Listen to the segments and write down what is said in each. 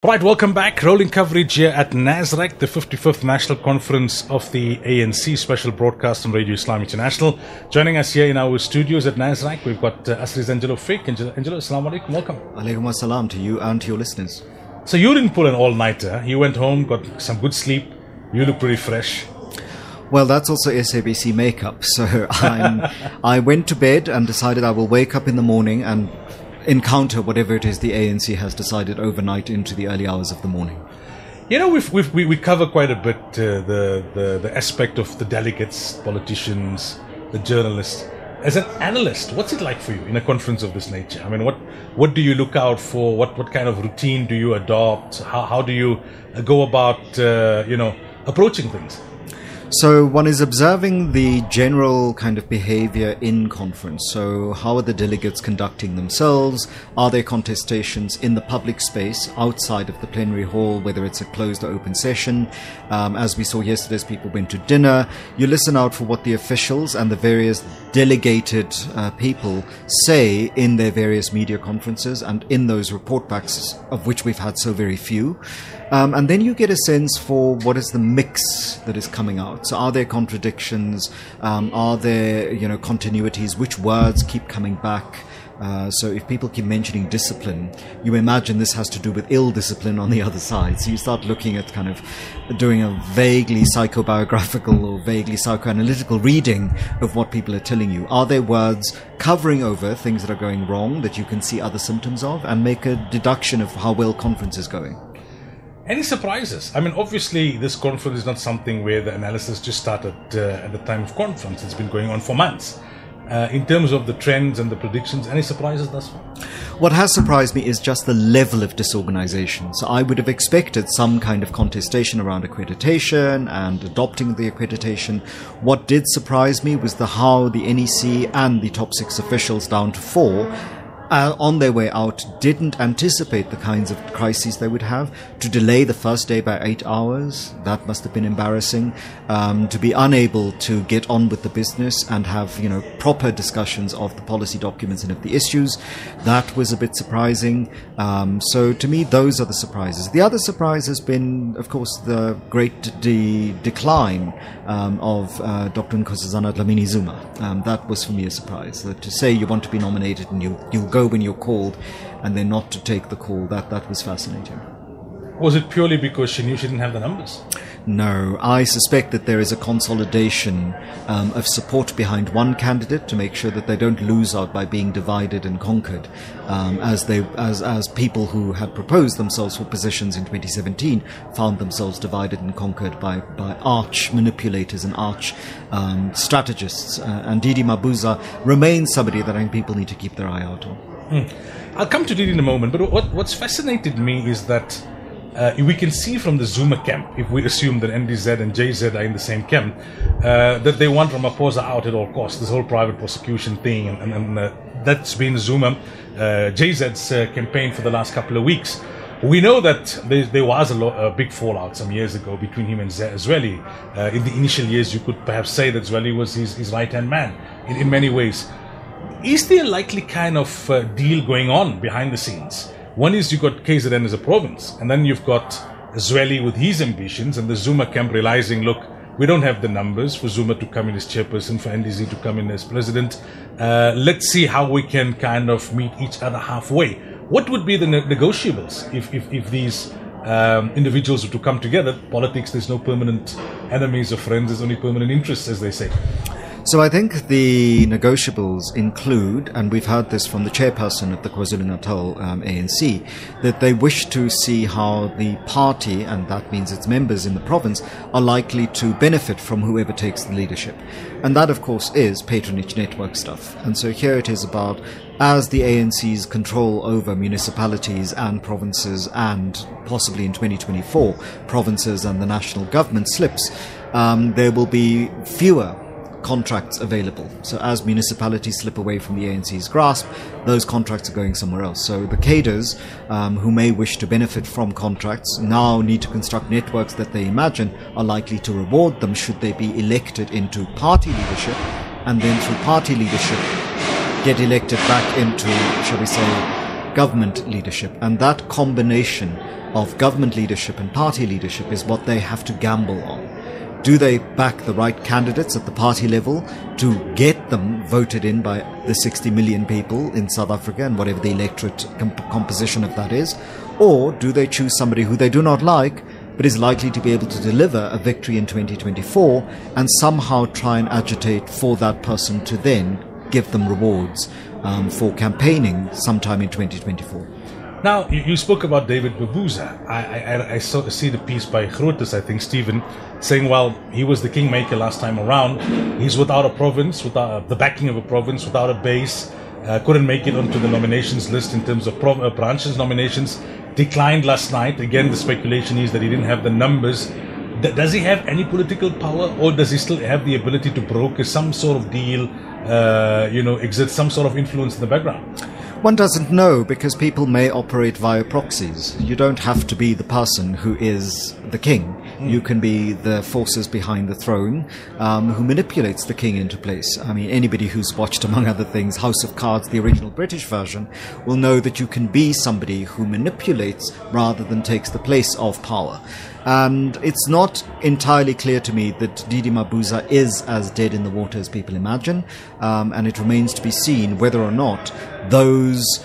Right, welcome back. Rolling coverage here at NASREC, the 55th National Conference of the ANC, special broadcast on Radio Islam International. Joining us here in our studios at NASREC, we've got Angelo, Fick. Angelo, assalamu alaikum, welcome. Alaikum assalam to you and to your listeners. So you didn't pull an all-nighter. You went home, got some good sleep. You look pretty fresh. Well, that's also SABC makeup. So I went to bed and decided I will wake up in the morning and encounter whatever it is the ANC has decided overnight into the early hours of the morning. You know, we cover quite a bit the aspect of the delegates, politicians, the journalists. As an analyst, what's it like for you in a conference of this nature? I mean, what do you look out for? What kind of routine do you adopt? How do you go about approaching things? So one is observing the general kind of behavior in conference. So how are the delegates conducting themselves? Are there contestations in the public space outside of the plenary hall, whether it's a closed or open session? As we saw yesterday, as people went to dinner, you listen out for what the officials and the various delegated people say in their various media conferences and in those report backs, of which we've had so very few. And then you get a sense for what is the mix that is coming out. So are there contradictions? Are there, continuities? Which words keep coming back? So if people keep mentioning discipline, you imagine this has to do with ill discipline on the other side. So you start looking at kind of doing a vaguely psychobiographical or vaguely psychoanalytical reading of what people are telling you. Are there words covering over things that are going wrong that you can see other symptoms of and make a deduction of how well conference is going? Any surprises? I mean, obviously, this conference is not something where the analysis just started at the time of conference. It's been going on for months. In terms of the trends and the predictions, any surprises thus far? What has surprised me is just the level of disorganization. So I would have expected some kind of contestation around accreditation and adopting the accreditation. What did surprise me was how the NEC and the top 6 officials, down to 4, on their way out, didn't anticipate the kinds of crises they would have. To delay the first day by 8 hours, that must have been embarrassing. To be unable to get on with the business and have, proper discussions of the policy documents and of the issues, that was a bit surprising. So to me, those are the surprises. The other surprise has been, of course, the great decline of Dr. Nkosazana Dlamini Zuma. That was for me a surprise. That to say you want to be nominated and you'll go when you're called, and then not to take the call, that was fascinating. Was it purely because she knew she didn't have the numbers? No, I suspect that there is a consolidation of support behind one candidate to make sure that they don't lose out by being divided and conquered, as people who had proposed themselves for positions in 2017 found themselves divided and conquered by arch manipulators and arch strategists. And Didi Mabuza remains somebody that I think people need to keep their eye out on. I'll come to Didi in a moment, but what's fascinated me is that we can see from the Zuma camp, if we assume that NDZ and JZ are in the same camp, that they want Ramaphosa out at all costs, this whole private prosecution thing, and that's been Zuma, JZ's campaign for the last couple of weeks. We know that there was a big fallout some years ago between him and Zweli. In the initial years, you could perhaps say that Zweli was his right-hand man in many ways. Is there a likely kind of deal going on behind the scenes? One is you've got KZN as a province, and then you've got Zweli with his ambitions, and the Zuma camp realizing, look, we don't have the numbers for Zuma to come in as chairperson, for NDZ to come in as president. Let's see how we can kind of meet each other halfway. What would be the negotiables if these individuals were to come together? Politics, there's no permanent enemies or friends, there's only permanent interests, as they say. So I think the negotiables include, and we've heard this from the chairperson of the KwaZulu-Natal ANC, that they wish to see how the party, and that means its members in the province, are likely to benefit from whoever takes the leadership. And that, of course, is patronage network stuff. And so here it is about, as the ANC's control over municipalities and provinces, and possibly in 2024, provinces and the national government slips, there will be fewer contracts available. So as municipalities slip away from the ANC's grasp, those contracts are going somewhere else. So the cadres who may wish to benefit from contracts now need to construct networks that they imagine are likely to reward them should they be elected into party leadership, and then through party leadership get elected back into, shall we say, government leadership. And that combination of government leadership and party leadership is what they have to gamble on. Do they back the right candidates at the party level to get them voted in by the 60 million people in South Africa and whatever the electorate composition of that is? Or do they choose somebody who they do not like but is likely to be able to deliver a victory in 2024 and somehow try and agitate for that person to then give them rewards for campaigning sometime in 2024? Now, you spoke about David Babuza. I see the piece by Grotes, I think, Stephen, saying, well, he was the kingmaker last time around. He's without a province, without the backing of a province, without a base, couldn't make it onto the nominations list in terms of branches nominations, declined last night. Again, the speculation is that he didn't have the numbers. Does he have any political power, or does he still have the ability to broker some sort of deal, exert some sort of influence in the background? One doesn't know, because people may operate via proxies. You don't have to be the person who is the king. You can be the forces behind the throne who manipulates the king into place. I mean, anybody who's watched, among other things, House of Cards, the original British version, will know that you can be somebody who manipulates rather than takes the place of power. And it's not entirely clear to me that Didi Mabuza is as dead in the water as people imagine, and it remains to be seen whether or not those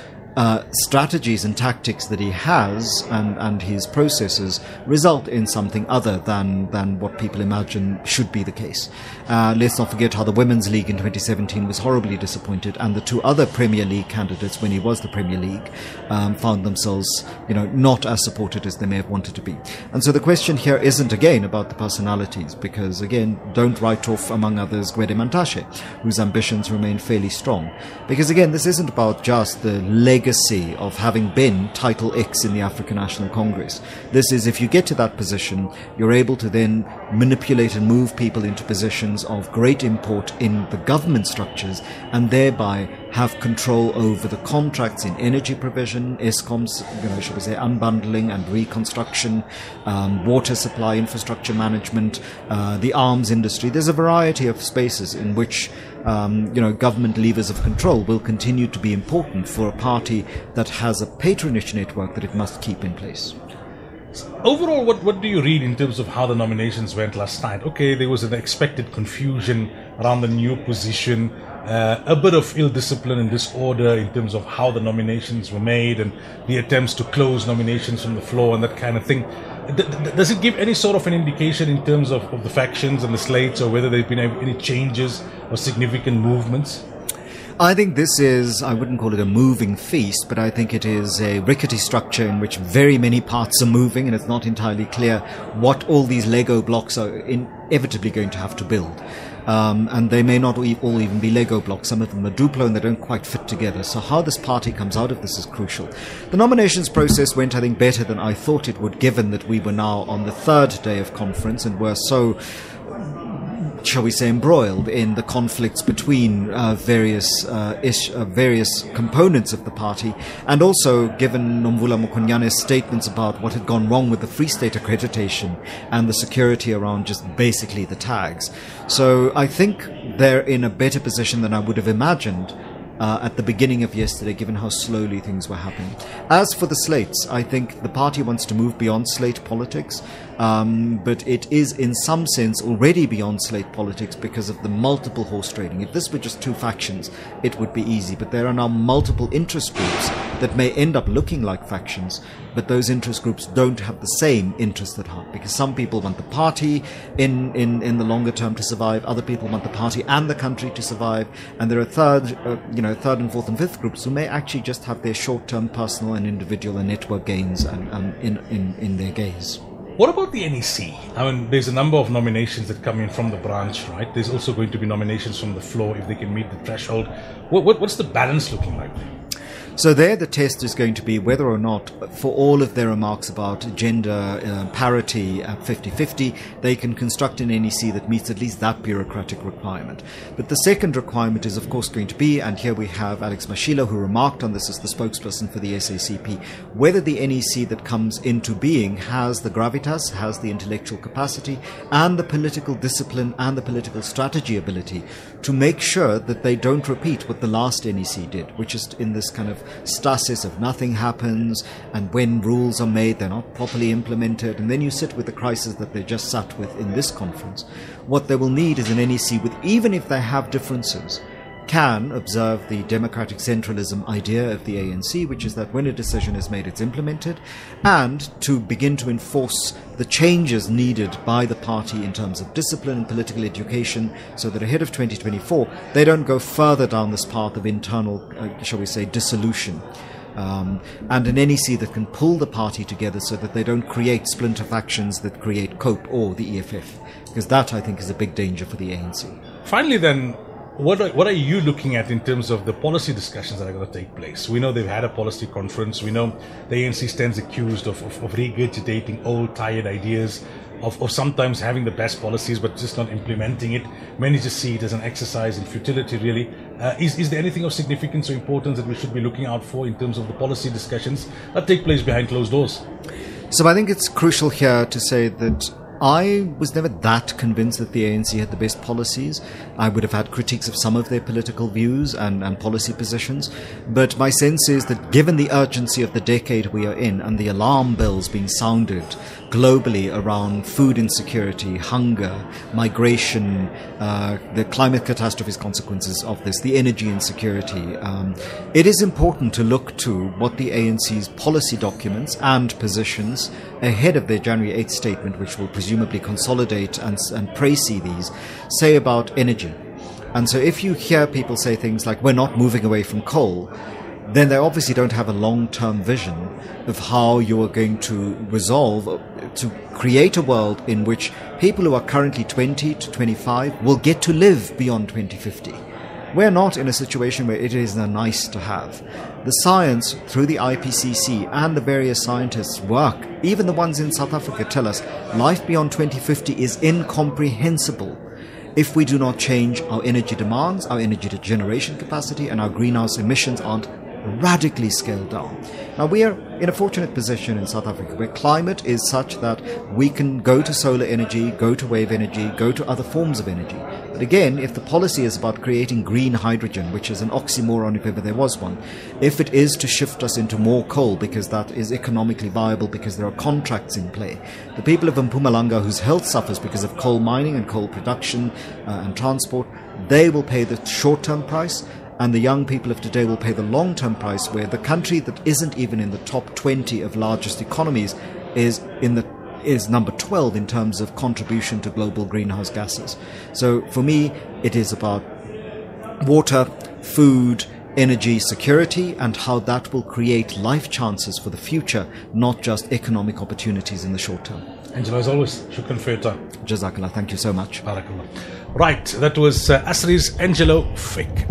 strategies and tactics that he has and his processes result in something other than what people imagine should be the case. Let's not forget how the Women's League in 2017 was horribly disappointed, and the two other Premier League candidates, when he was the Premier League, found themselves, not as supported as they may have wanted to be. And so the question here isn't again about the personalities, because again, don't write off, among others, Gwede Mantashe, whose ambitions remain fairly strong. Because again, this isn't about just the legacy of having been Title X in the African National Congress. This is, if you get to that position, you're able to then manipulate and move people into positions of great import in the government structures, and thereby have control over the contracts in energy provision, ESCOM's, should we say, unbundling and reconstruction, water supply, infrastructure management, the arms industry. There's a variety of spaces in which government levers of control will continue to be important for a party that has a patronage network that it must keep in place. Overall, what do you read in terms of how the nominations went last night? Okay, there was an expected confusion around the new position, a bit of ill discipline and disorder in terms of how the nominations were made and the attempts to close nominations from the floor and that kind of thing. Does it give any sort of an indication in terms of the factions and the slates, or whether there have been any changes or significant movements? I think this is, I wouldn't call it a moving feast, but I think it is a rickety structure in which very many parts are moving, and it's not entirely clear what all these Lego blocks are inevitably going to have to build. And they may not all even be Lego blocks. Some of them are Duplo and they don't quite fit together. So how this party comes out of this is crucial. The nominations process went, I think, better than I thought it would, given that we were now on the third day of conference and were so, shall we say, embroiled in the conflicts between various components of the party, and also given Nomvula Mokonyane's statements about what had gone wrong with the Free State accreditation and the security around just basically the tags. So I think they're in a better position than I would have imagined at the beginning of yesterday, given how slowly things were happening. As for the slates, I think the party wants to move beyond slate politics, but it is in some sense already beyond slate politics because of the multiple horse trading. If this were just two factions, it would be easy, but there are now multiple interest groups that may end up looking like factions, but those interest groups don't have the same interest at heart, because some people want the party in the longer term to survive, other people want the party and the country to survive, and there are third and fourth and fifth groups who may actually just have their short-term personal and individual and network gains in their gaze. What about the NEC? I mean, there's a number of nominations that come in from the branch, right? There's also going to be nominations from the floor if they can meet the threshold. What's the balance looking like? So there the test is going to be whether or not, for all of their remarks about gender parity at 50-50, they can construct an NEC that meets at least that bureaucratic requirement. But the second requirement is of course going to be, and here we have Alex Mashila who remarked on this as the spokesperson for the SACP, whether the NEC that comes into being has the gravitas, has the intellectual capacity and the political discipline and the political strategy ability to make sure that they don't repeat what the last NEC did, which is in this kind of stasis, of nothing happens, and when rules are made, they're not properly implemented, and then you sit with the crisis that they just sat with in this conference. What they will need is an NEC with, even if they have differences, can observe the democratic centralism idea of the ANC, which is that when a decision is made, it's implemented, and to begin to enforce the changes needed by the party in terms of discipline and political education, so that ahead of 2024, they don't go further down this path of internal, shall we say, dissolution. And an NEC that can pull the party together so that they don't create splinter factions that create COPE or the EFF, because that, I think, is a big danger for the ANC. Finally, then, what are you looking at in terms of the policy discussions that are going to take place? We know they've had a policy conference. We know the ANC stands accused of regurgitating old, tired ideas, of sometimes having the best policies but just not implementing it. Many just see it as an exercise in futility, really. Is there anything of significance or importance that we should be looking out for in terms of the policy discussions that take place behind closed doors? So I think it's crucial here to say that I was never that convinced that the ANC had the best policies. I would have had critiques of some of their political views and policy positions. But my sense is that given the urgency of the decade we are in and the alarm bells being sounded globally around food insecurity, hunger, migration, the climate catastrophes consequences of this, the energy insecurity, it is important to look to what the ANC's policy documents and positions ahead of their January 8th statement, which will presumably consolidate and précis these, say about energy. And so if you hear people say things like, we're not moving away from coal, then they obviously don't have a long-term vision of how you are going to resolve, to create a world in which people who are currently 20 to 25 will get to live beyond 2050. We're not in a situation where it is a nice to have. The science, through the IPCC and the various scientists' work, even the ones in South Africa, tell us life beyond 2050 is incomprehensible if we do not change our energy demands, our energy generation capacity, and our greenhouse emissions aren't radically scaled down. Now, we are in a fortunate position in South Africa where climate is such that we can go to solar energy, go to wave energy, go to other forms of energy. But again, if the policy is about creating green hydrogen, which is an oxymoron if ever there was one, if it is to shift us into more coal because that is economically viable because there are contracts in play, the people of Mpumalanga whose health suffers because of coal mining and coal production and transport, they will pay the short-term price. And the young people of today will pay the long-term price, where the country that isn't even in the top 20 of largest economies is number 12 in terms of contribution to global greenhouse gases. So for me, it is about water, food, energy security, and how that will create life chances for the future, not just economic opportunities in the short term. Angelo, as always, shukran for your time. Jazakallah, thank you so much. Barakallah. Right, that was Asri's Angelo Fick.